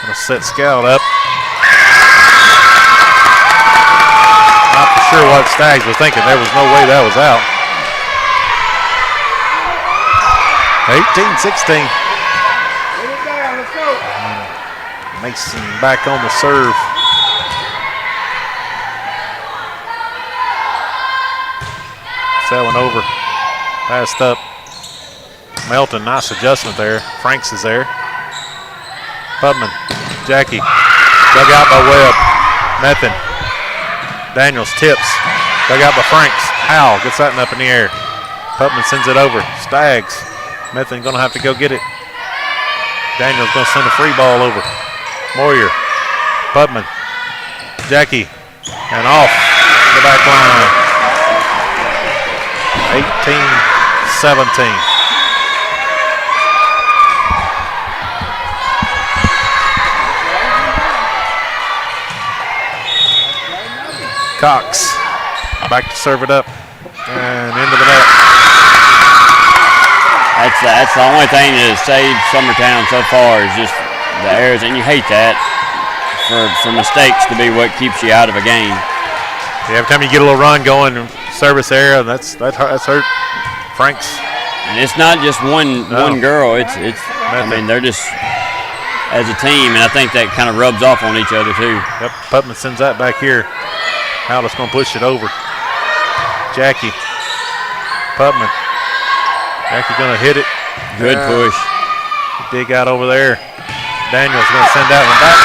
Gonna set Scout up. Not for sure what Staggs was thinking. There was no way that was out. 18-16. Mason back on the serve. That one over. Passed up. Melton, nice adjustment there. Franks is there. Pubman, Jackie. Dug out by Webb. Method. Daniels tips. Dug out by Franks. Howell gets that one up in the air. Pubman sends it over. Staggs. Method going to have to go get it. Daniels going to send a free ball over. Moyer. Pubman. Jackie. And off the back line. 18-17. Cox back to serve it up and into the net. That's the only thing that has saved Summertown so far is just the errors, and you hate that for mistakes to be what keeps you out of a game. Yeah, every time you get a little run going, service error, that's hurt Franks. And it's not just one girl. It's I mean, they're just as a team, and I think that kind of rubs off on each other too. Yep, Putman sends that back here. Howlett's going to push it over. Jackie. Putman. Jackie going to hit it. Good push. Dig out over there. Daniels going to send that one back.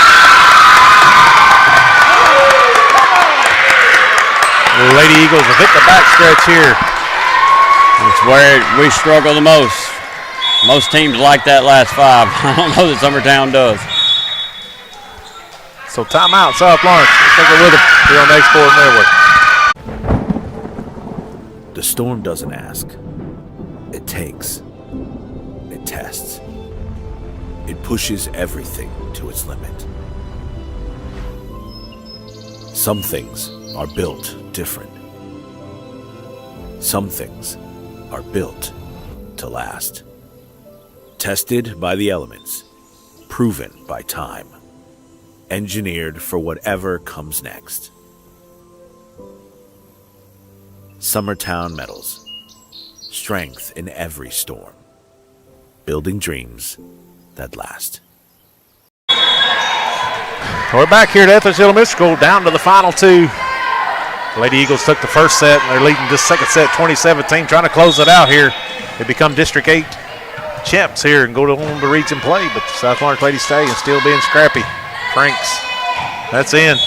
The Lady Eagles have hit the backstretch here. It's where we struggle the most. Most teams like that last five. I don't know that Summertown does. So timeout, South Lawrence. Take it with them here on the Export Network. The storm doesn't ask. It takes. It tests. It pushes everything to its limit. Some things are built different. Some things are built to last. Tested by the elements, proven by time, engineered for whatever comes next. Summertown Metals. Strength in every storm. Building dreams that last. We're back here at Ethridge Elementary School, down to the final two. Lady Eagles took the first set, and they're leading this second set 2017, trying to close it out here. They become District 8 champs here and go on to region play, but the South Lawrence Lady Stallions still being scrappy. Franks, that's in.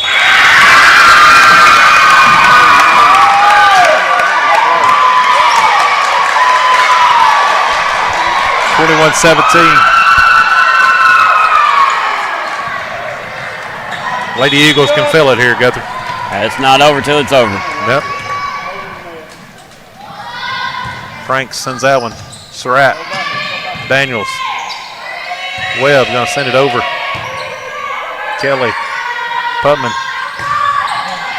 Lady Eagles can fill it here, Guthrie. It's not over till it's over. Yep. Franks sends that one. Surratt. Daniels. Webb going to send it over. Kelly. Putman.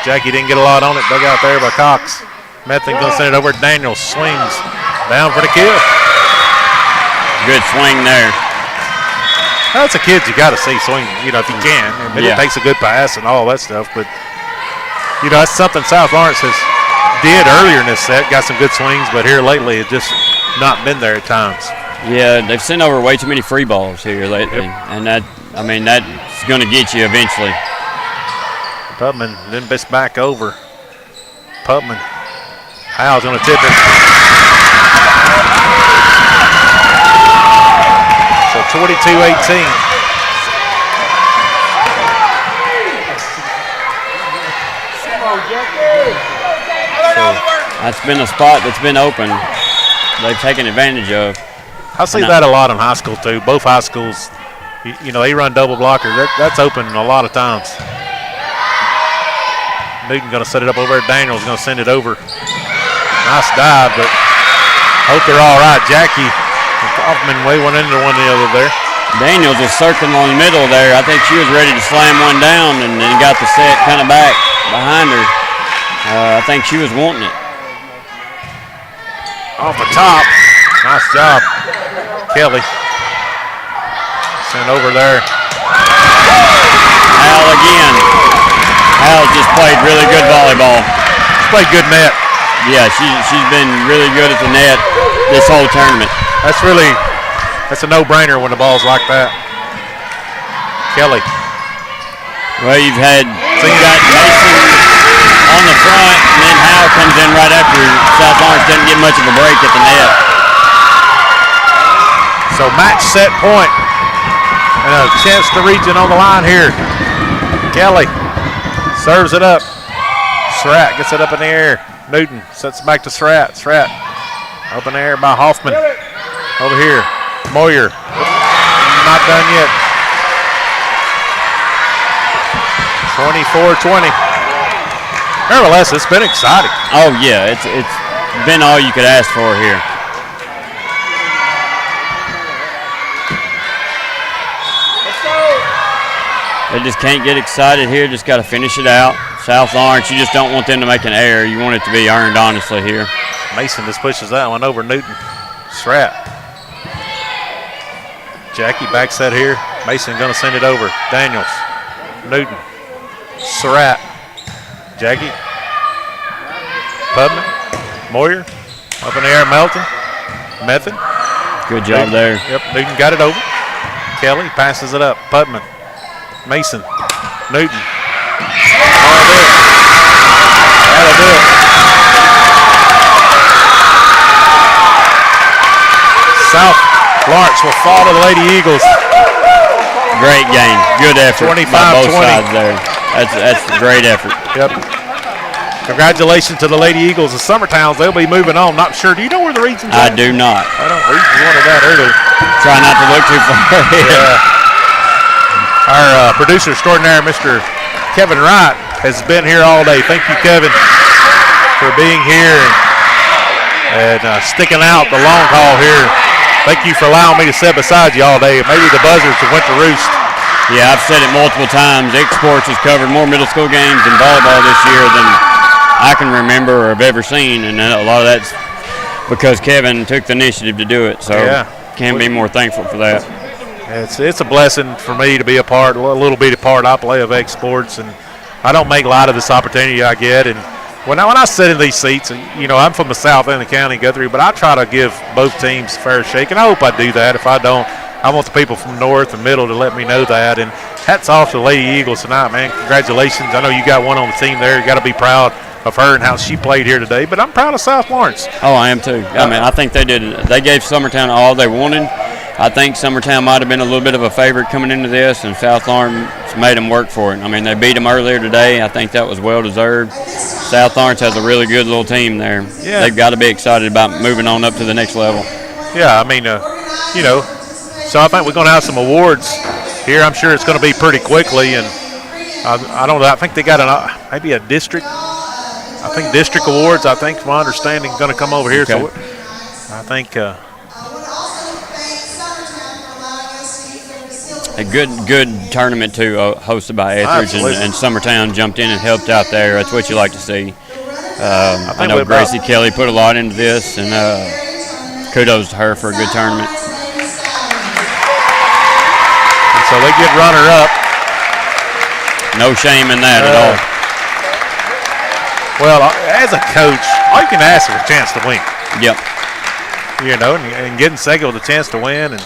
Jackie didn't get a lot on it. Dug out there by Cox. Method going to send it over. Daniels swings. Down for the kill. Good swing there. That's a kid you got to see swing, if you can. I mean, It takes a good pass and all that stuff, but, that's something South Lawrence did earlier in this set. Got some good swings, but here lately it's just not been there at times. Yeah, they've sent over way too many free balls here lately, and that's going to get you eventually. Putman then bits back over. Putman. Howell's going to tip it. So 22-18. That's been a spot that's been open. They've taken advantage of. I see that a lot in high school too. Both high schools, they run double blocker. That's open a lot of times. Newton going to set it up over there. Daniels going to send it over. Nice dive, but hope they're all right. Jackie and Kaufman way one into one the other there. Daniels was circling on the middle there. I think she was ready to slam one down and then got the set kind of back behind her. I think she was wanting it. Off the top. Nice job, Kelly. Sent over there. Hal again. Hal just played really good volleyball. She's played good net. Yeah, she's been really good at the net this whole tournament. That's a no-brainer when the ball's like that. Kelly. Well, you've got Mason on the front, and then Hal comes in right after. South Lawrence doesn't get much of a break at the net. So match set point. And a chance to reach it on the line here. Kelly serves it up. Surratt gets it up in the air. Newton sets it back to Surratt. Surratt up in the air by Hoffman. Over here. Moyer. Not done yet. 24-20. Nevertheless, it's been exciting. Oh, yeah. It's been all you could ask for here. They just can't get excited here. Just got to finish it out. South Lawrence, you just don't want them to make an error. You want it to be earned, honestly, here. Mason just pushes that one over Newton. Surratt. Jackie back set here. Mason going to send it over. Daniels. Newton. Surratt. Jackie. Pubman. Moyer. Up in the air, Melton. Method. Good job there. Yep, Newton got it over. Kelly passes it up. Pubman. Mason. Newton. That'll do it. South Lawrence will fall to the Lady Eagles. Great game. Good effort 25-20. by both sides there. That's a great effort. Yep. Congratulations to the Lady Eagles. The Summertowns, they'll be moving on. Not sure. Do you know where the region's I at? do not. I don't. Regions wanted that earlier. Try not to look too far ahead. Yeah. Our producer extraordinaire, Mr. Kevin Wright, has been here all day. Thank you, Kevin, for being here and sticking out the long haul here. Thank you for allowing me to sit beside you all day. Maybe the buzzards have went to roost. Yeah, I've said it multiple times. X-Sports has covered more middle school games in volleyball this year than I can remember or have ever seen, and a lot of that's because Kevin took the initiative to do it. So can't be more thankful for that. It's a blessing for me to be a little bit of part I play of X-Sports, and I don't make light of this opportunity I get. And when I sit in these seats, and I'm from the south end of the county, Guthrie, but I try to give both teams a fair shake, and I hope I do that. If I don't, I want the people from north and middle to let me know that. And hats off to the Lady Eagles tonight, man. Congratulations. I know you got one on the team there. You got to be proud of her and how she played here today, but I'm proud of South Lawrence. Oh, I am too. I mean, I think they did. They gave Summertown all they wanted. I think Summertown might have been a little bit of a favorite coming into this, and South Lawrence made them work for it. I mean, they beat them earlier today. I think that was well-deserved. South Lawrence has a really good little team there. Yeah. They've got to be excited about moving on up to the next level. Yeah, I mean, so I think we're going to have some awards here. I'm sure it's going to be pretty quickly, and I don't know. I think they got maybe a district. I think district awards, I think, from my understanding, going to come over here. Okay. So I think a good tournament too, hosted by Etheridge, and Summertown jumped in and helped out there. That's what you like to see. I know Gracie Kelly put a lot into this, and kudos to her for a good tournament. And so they get runner-up. No shame in that at all. Well, as a coach, all you can ask is a chance to win. Yep. And getting second with a chance to win, and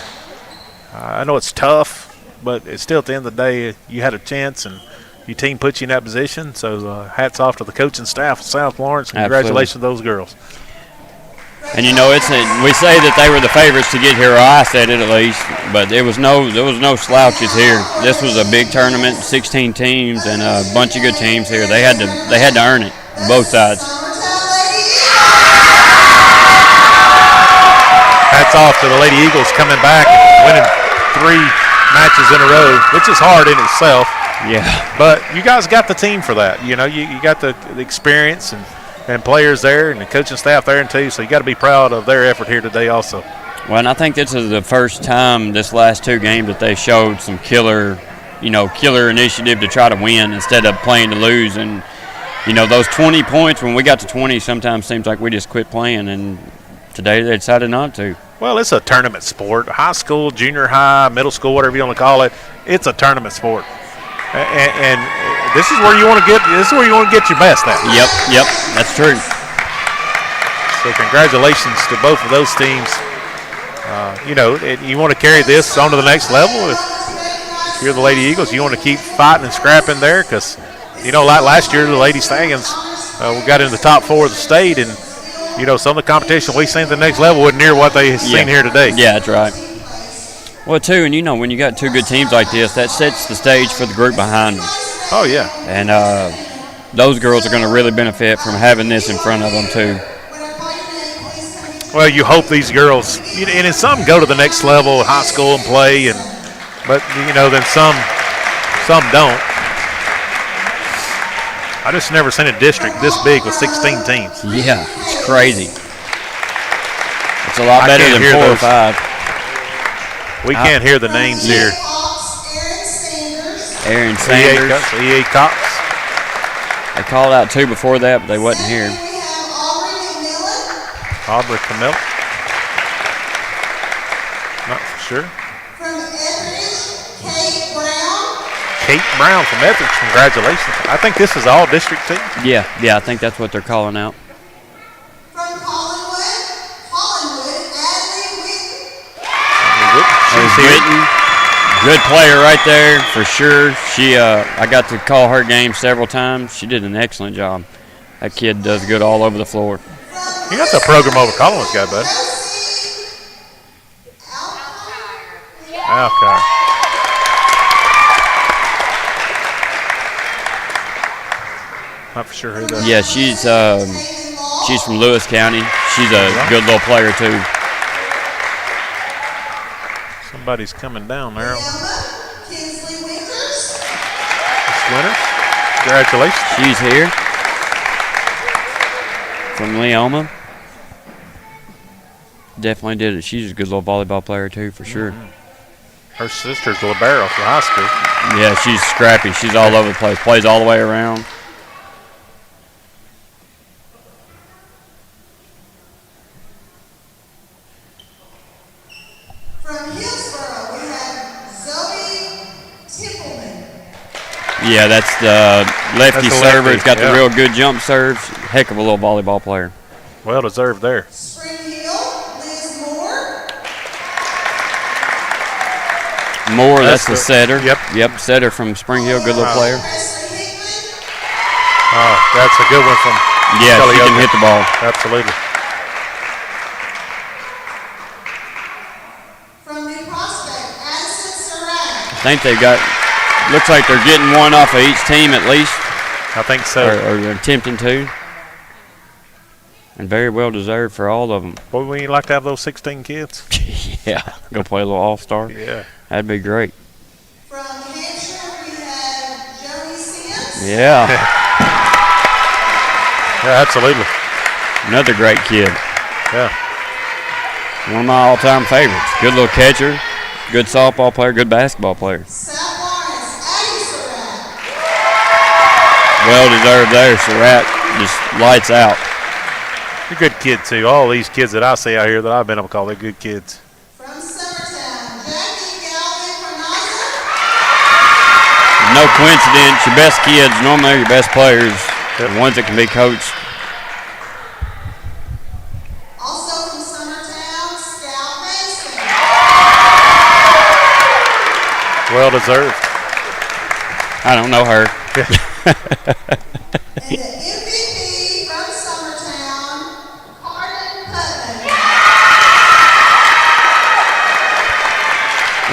I know it's tough, but it's still at the end of the day, you had a chance, and your team put you in that position. So hats off to the coaching staff of South Lawrence. Congratulations to those girls. And we say that they were the favorites to get here, or I said it at least, but there was no slouches here. This was a big tournament, 16 teams, and a bunch of good teams here. They had to earn it, both sides. Hats off to the Lady Eagles coming back and winning 3 matches in a row, which is hard in itself. Yeah. But you guys got the team for that. You know, you got the experience and players there and the coaching staff there too. So you got to be proud of their effort here today also. Well, and I think this is the first time this last 2 games that they showed some killer initiative to try to win instead of playing to lose. And, those 20 points, when we got to 20, sometimes seems like we just quit playing. And today they decided not to. Well, it's a tournament sport. High school, junior high, middle school, whatever you want to call it, it's a tournament sport. And this is where you want to get. This is where you want to get your best at. Yep, that's true. So congratulations to both of those teams. You want to carry this on to the next level. If you're the Lady Eagles, you want to keep fighting and scrapping there because, like last year, the Lady Stallions, we got in the top 4 of the state, and some of the competition we seen at the next level wasn't near what they seen here today. Yeah, that's right. Well, too, and when you got 2 good teams like this, that sets the stage for the group behind them. Oh, yeah. And those girls are going to really benefit from having this in front of them, too. Well, you hope these girls, and some go to the next level, high school, and play, but then some don't. I just never seen a district this big with 16 teams. Yeah, it's crazy. It's a lot better than 4 or 5. We can't hear the names here. Aaron Sanders. E.A. Cox. They called out 2 before that, but they wasn't here. Aubrey Camille. Not for sure. Kate Brown from Etheridge. Congratulations. I think this is all district team. Yeah, I think that's what they're calling out. She's here. Good player right there for sure. I got to call her game several times. She did an excellent job. That kid does good all over the floor. That's a program over Collins guy, bud. Alcar. Not for sure who that is. Yeah, she's from Lewis County. She's a good little player too. Somebody's coming down there. Winner. Congratulations. She's here. From Leoma. Definitely did it. She's a good little volleyball player too, for sure. Her sister's libero from high school. Yeah, she's scrappy. She's all over the place. Plays all the way around. From Hillsborough, we have Zoe Tippelman. Yeah, that's the lefty server. He's got the real good jump serves. Heck of a little volleyball player. Well deserved there. Spring Hill, Liz Moore. Moore, that's the setter. Yep, setter from Spring Hill, good little player. Oh, that's a good one from Yeah, she can hit the ball. Absolutely. From New Prospect, Addison Surratt. I think they've got, looks like they're getting one off of each team at least. I think so. Or they're attempting to. And very well deserved for all of them. Boy, wouldn't you like to have those 16 kids? Yeah, go play a little all-star. Yeah. That'd be great. From Hampshire, we have Joni Sims. Yeah. Yeah, absolutely. Another great kid. Yeah. One of my all-time favorites. Good little catcher, good softball player, good basketball player. South Lawrence, Addie Surratt. Well deserved there. Surratt just lights out. You're a good kid, too. All these kids that I see out here that I've been able to call, they're good kids. From Summertown, Jackie Galvin Pernaza. No coincidence, your best kids normally are your best players, the ones that can be coached. Also from Summertown, Scout Mason. Well deserved. I don't know her. And the MVP from Summertown, Carden Putnam.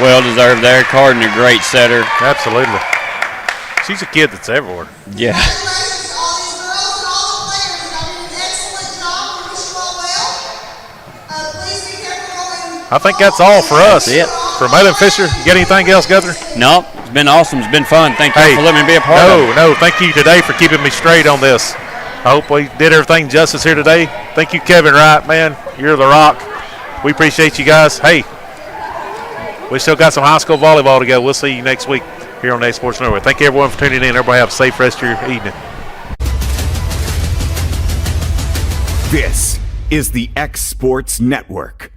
Well deserved there. Carden, a great setter. Absolutely. She's a kid that's everywhere. Yeah. Congratulations to all these girls and all the players. Y'all did an excellent job. We wish you all well. Please be careful going. I think that's all for us. That's it. For Malin Fisher, you got anything else, Governor? Nope. been awesome. It's been fun. Thank you for letting me be a part of it. No, thank you today for keeping me straight on this. I hope we did everything justice here today. Thank you, Kevin Wright, man. You're the rock. We appreciate you guys. Hey, we still got some high school volleyball to go. We'll see you next week here on the Sports Network. Thank you, everyone, for tuning in. Everybody have a safe rest of your evening. This is the X Sports Network.